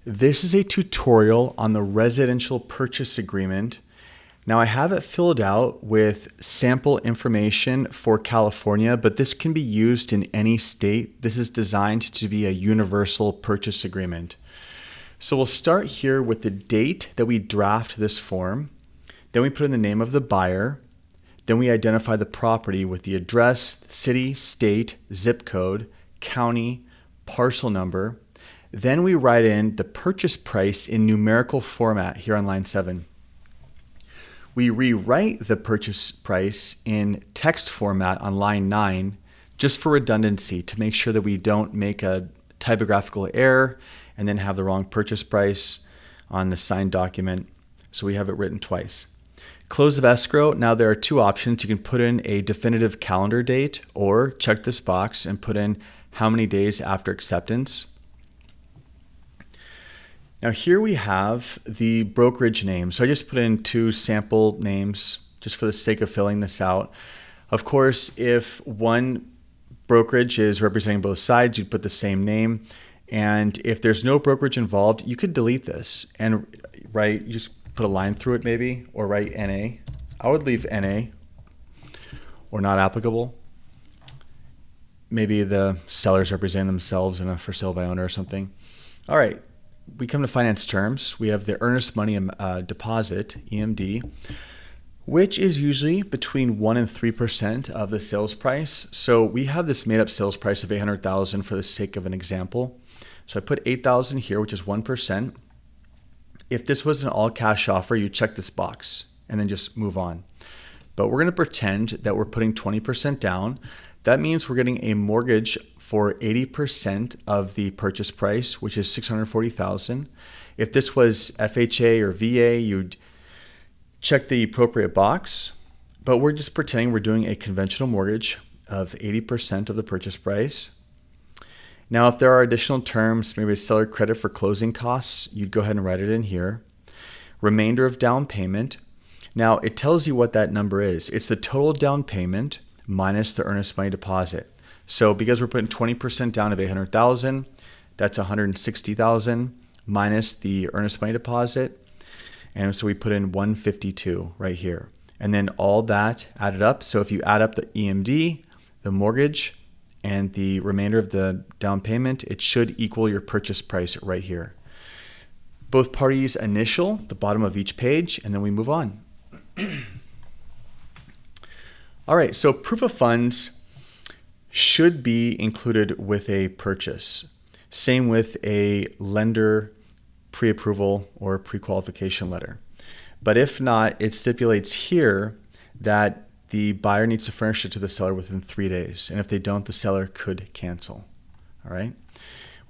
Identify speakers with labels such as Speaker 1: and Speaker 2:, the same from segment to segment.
Speaker 1: This is a tutorial on the residential purchase agreement. Now I have it filled out with sample information for California, but this can be used in any state. This is designed to be a universal purchase agreement. So we'll start here with the date that we draft this form. Then we put in the name of the buyer. Then we identify the property with the address, city, state, zip code, county, parcel number. Then we write in the purchase price in numerical format here on line 7. We rewrite the purchase price in text format on line 9 just for redundancy to make sure that we don't make a typographical error and then have the wrong purchase price on the signed document. So we have it written twice. Close of escrow. Now there are two options. You can put in a definitive calendar date or check this box and put in how many days after acceptance. Now here we have the brokerage name. So I just put in 2 sample names just for the sake of filling this out. Of course, if one brokerage is representing both sides, you'd put the same name. And if there's no brokerage involved, you could delete this and write, just put a line through it maybe, or write NA. I would leave NA or not applicable. Maybe the sellers represent themselves in a for sale by owner or something. All right. We come to finance terms. We have the earnest money deposit, EMD, which is usually between 1% and 3% of the sales price. So we have this made up sales price of $800,000 for the sake of an example. So I put $8,000 here, which is 1%. If this was an all cash offer, you check this box and then just move on. But we're going to pretend that we're putting 20% down. That means we're getting a mortgage for 80% of the purchase price, which is $640,000. If this was FHA or VA, you'd check the appropriate box, but we're just pretending we're doing a conventional mortgage of 80% of the purchase price. Now, if there are additional terms, maybe a seller credit for closing costs, you'd go ahead and write it in here. Remainder of down payment. Now, it tells you what that number is. It's the total down payment minus the earnest money deposit. So because we're putting 20% down of $800,000, that's $160,000 minus the earnest money deposit. And so we put in $152 right here. And then all that added up. So if you add up the EMD, the mortgage, and the remainder of the down payment, it should equal your purchase price right here. Both parties initial, the bottom of each page, and then we move on. All right, so proof of funds should be included with a purchase. Same with a lender pre-approval or pre-qualification letter. But if not, it stipulates here that the buyer needs to furnish it to the seller within 3 days. And if they don't, the seller could cancel. All right.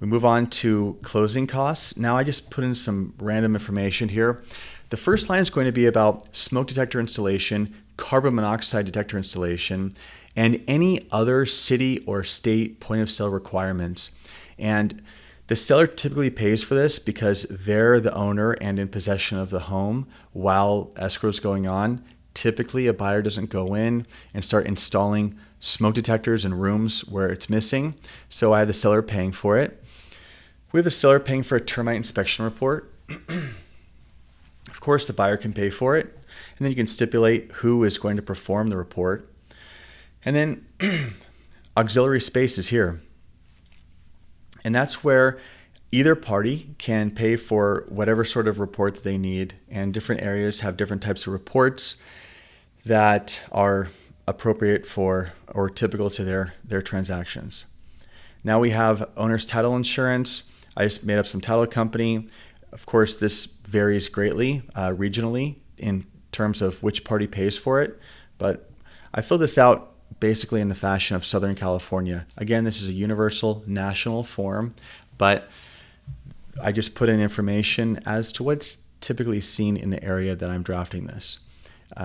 Speaker 1: We move on to closing costs. Now I just put in some random information here. The first line is going to be about smoke detector installation, carbon monoxide detector installation, and any other city or state point of sale requirements. And the seller typically pays for this because they're the owner and in possession of the home while escrow is going on. Typically, a buyer doesn't go in and start installing smoke detectors in rooms where it's missing. So I have the seller paying for it. We have the seller paying for a termite inspection report. Of course, the buyer can pay for it. And then you can stipulate who is going to perform the report. And then auxiliary space is here. And that's where either party can pay for whatever sort of report that they need. And different areas have different types of reports that are appropriate for or typical to their transactions. Now we have owner's title insurance. I just made up some title company. Of course, this varies greatly regionally in terms of which party pays for it. But I filled this out basically in the fashion of Southern California. Again, this is a universal national form, but I just put in information as to what's typically seen in the area that I'm drafting this.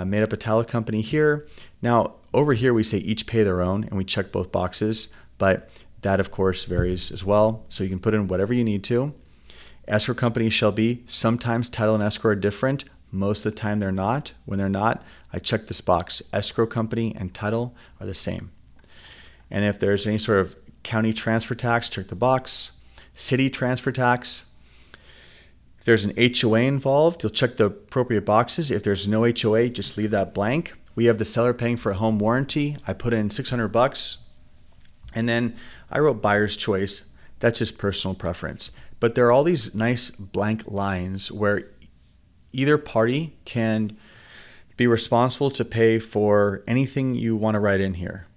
Speaker 1: Made up a title company here. Now, over here we say each pay their own, and we check both boxes, but that of course varies as well. So you can put in whatever you need to. Escrow company shall be, sometimes title and escrow are different. Most of the time they're not. When they're not, I check this box. Escrow company and title are the same. And if there's any sort of county transfer tax, check the box. City transfer tax. If there's an HOA involved, you'll check the appropriate boxes. If there's no HOA, just leave that blank. We have the seller paying for a home warranty. I put in $600. And then I wrote buyer's choice. That's just personal preference. But there are all these nice blank lines where either party can be responsible to pay for anything you want to write in here.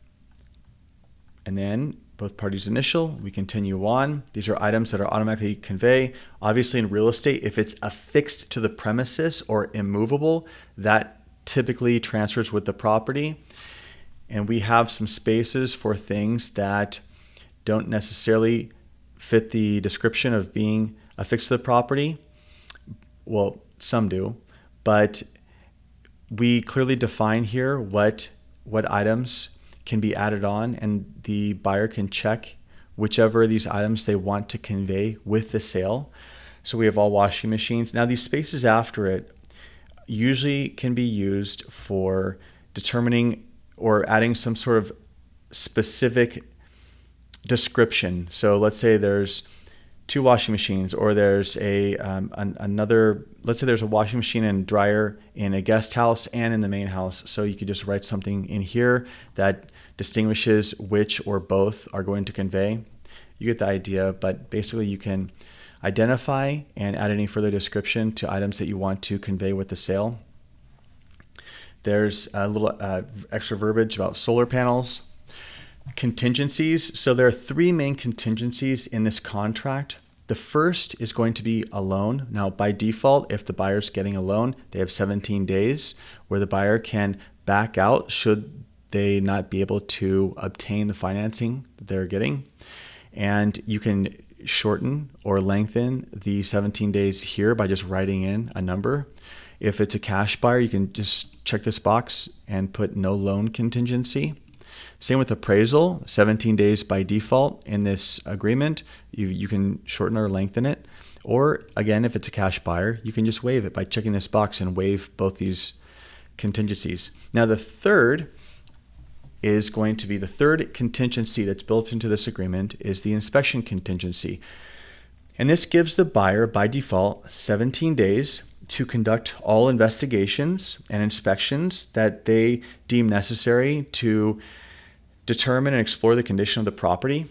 Speaker 1: And then both parties initial, we continue on. These are items that are automatically convey. Obviously in real estate, if it's affixed to the premises or immovable, that typically transfers with the property. And we have some spaces for things that don't necessarily fit the description of being affixed to the property. Well, some do, but we clearly define here what items can be added on, and the buyer can check whichever of these items they want to convey with the sale. So we have all washing machines. Now these spaces after it usually can be used for determining or adding some sort of specific description. So let's say there's 2 washing machines, or there's another, let's say there's a washing machine and dryer in a guest house and in the main house. So you could just write something in here that distinguishes which or both are going to convey. You get the idea, but basically you can identify and add any further description to items that you want to convey with the sale. There's a little extra verbiage about solar panels. Contingencies. So there are 3 main contingencies in this contract. The first is going to be a loan. Now, by default, if the buyer's getting a loan, they have 17 days where the buyer can back out should they not be able to obtain the financing that they're getting. And you can shorten or lengthen the 17 days here by just writing in a number. If it's a cash buyer, you can just check this box and put no loan contingency. Same with appraisal, 17 days by default in this agreement. You can shorten or lengthen it. Or again, if it's a cash buyer, you can just waive it by checking this box and waive both these contingencies. Now the third is going to be the third contingency that's built into this agreement is the inspection contingency. And this gives the buyer by default 17 days to conduct all investigations and inspections that they deem necessary to determine and explore the condition of the property.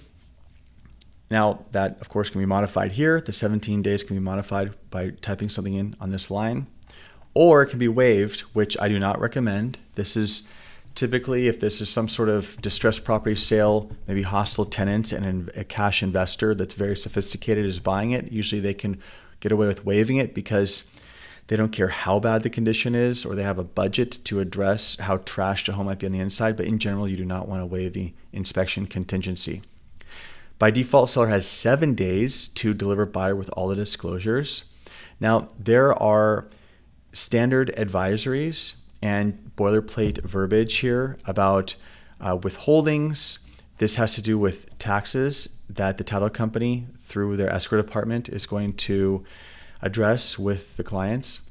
Speaker 1: Now, that, of course, can be modified here. The 17 days can be modified by typing something in on this line, or it can be waived, which I do not recommend. This is typically if this is some sort of distressed property sale, maybe hostile tenants and a cash investor that's very sophisticated is buying it. Usually they can get away with waiving it because they don't care how bad the condition is, or they have a budget to address how trashed a home might be on the inside. But in general, you do not want to waive the inspection contingency. By default, seller has 7 days to deliver buyer with all the disclosures. Now, there are standard advisories and boilerplate verbiage here about withholdings. This has to do with taxes that the title company, through their escrow department, is going to address with the clients,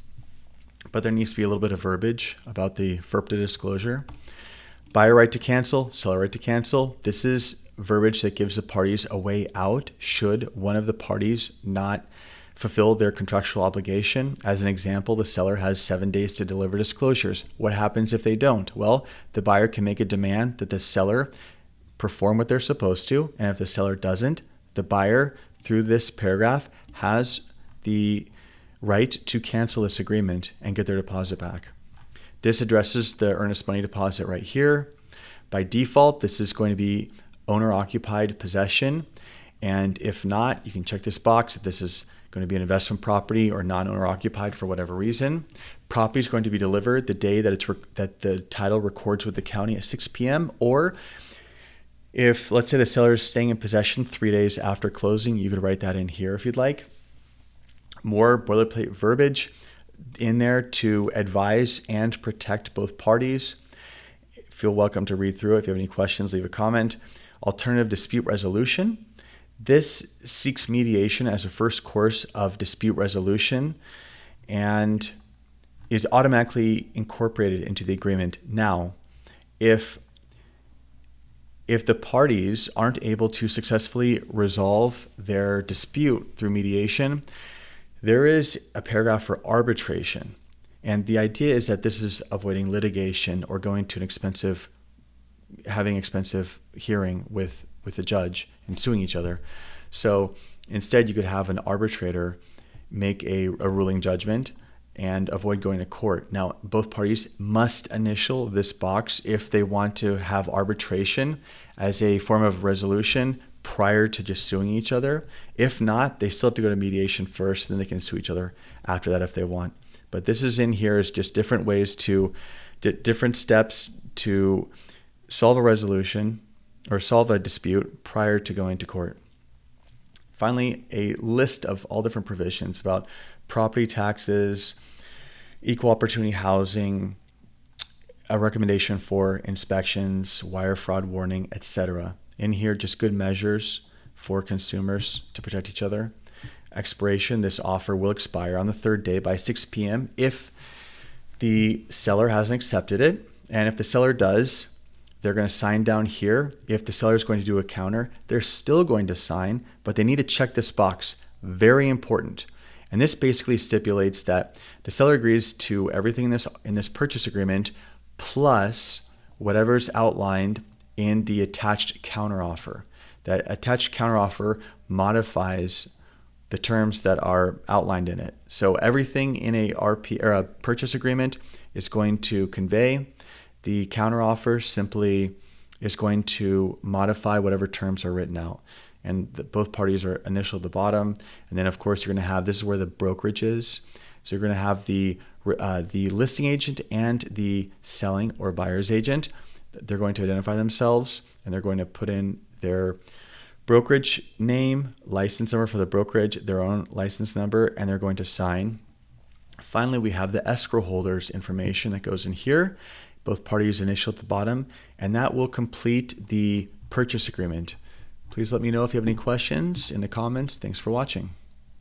Speaker 1: but there needs to be a little bit of verbiage about the FIRPTA disclosure. Buyer right to cancel, seller right to cancel. This is verbiage that gives the parties a way out should one of the parties not fulfill their contractual obligation. As an example, the seller has 7 days to deliver disclosures. What happens if they don't? Well, the buyer can make a demand that the seller perform what they're supposed to, and if the seller doesn't, the buyer, through this paragraph, has the right to cancel this agreement and get their deposit back. This addresses the earnest money deposit right here. By default, this is going to be owner-occupied possession. And if not, you can check this box if this is going to be an investment property or non-owner occupied for whatever reason. Property is going to be delivered the day that that the title records with the county at 6 p.m. Or if, let's say, the seller is staying in possession 3 days after closing, you could write that in here if you'd like. More boilerplate verbiage in there to advise and protect both parties. Feel welcome to read through it. If you have any questions, leave a comment. Alternative dispute resolution. This seeks mediation as a first course of dispute resolution and is automatically incorporated into the agreement. Now, if the parties aren't able to successfully resolve their dispute through mediation, There is a paragraph for arbitration. And the idea is that this is avoiding litigation or going to having expensive hearing with the judge and suing each other. So instead, you could have an arbitrator make a ruling judgment and avoid going to court. Now, both parties must initial this box if they want to have arbitration as a form of resolution prior to just suing each other. If not, they still have to go to mediation first, then they can sue each other after that if they want. But this is in here as just different ways different steps to solve a resolution or solve a dispute prior to going to court. Finally, a list of all different provisions about property taxes, equal opportunity housing, a recommendation for inspections, wire fraud warning, etc. In here, just good measures for consumers to protect each other. Expiration, this offer will expire on the third day by 6 p.m. if the seller hasn't accepted it. And if the seller does, they're going to sign down here. If the seller is going to do a counter, they're still going to sign, but they need to check this box. Very important. And this basically stipulates that the seller agrees to everything in this purchase agreement plus whatever's outlined in the attached counteroffer. That attached counteroffer modifies the terms that are outlined in it. So everything in a purchase agreement is going to convey. The counteroffer simply is going to modify whatever terms are written out. And both parties are initialed at the bottom. And then, of course, you're going to have, this is where the brokerage is. So you're going to have the listing agent and the selling or buyer's agent. They're going to identify themselves, and they're going to put in their brokerage name, license number for the brokerage, their own license number, and they're going to sign. Finally, we have the escrow holder's information that goes in here. Both parties initial at the bottom, and that will complete the purchase agreement. Please let me know if you have any questions in the comments. Thanks for watching.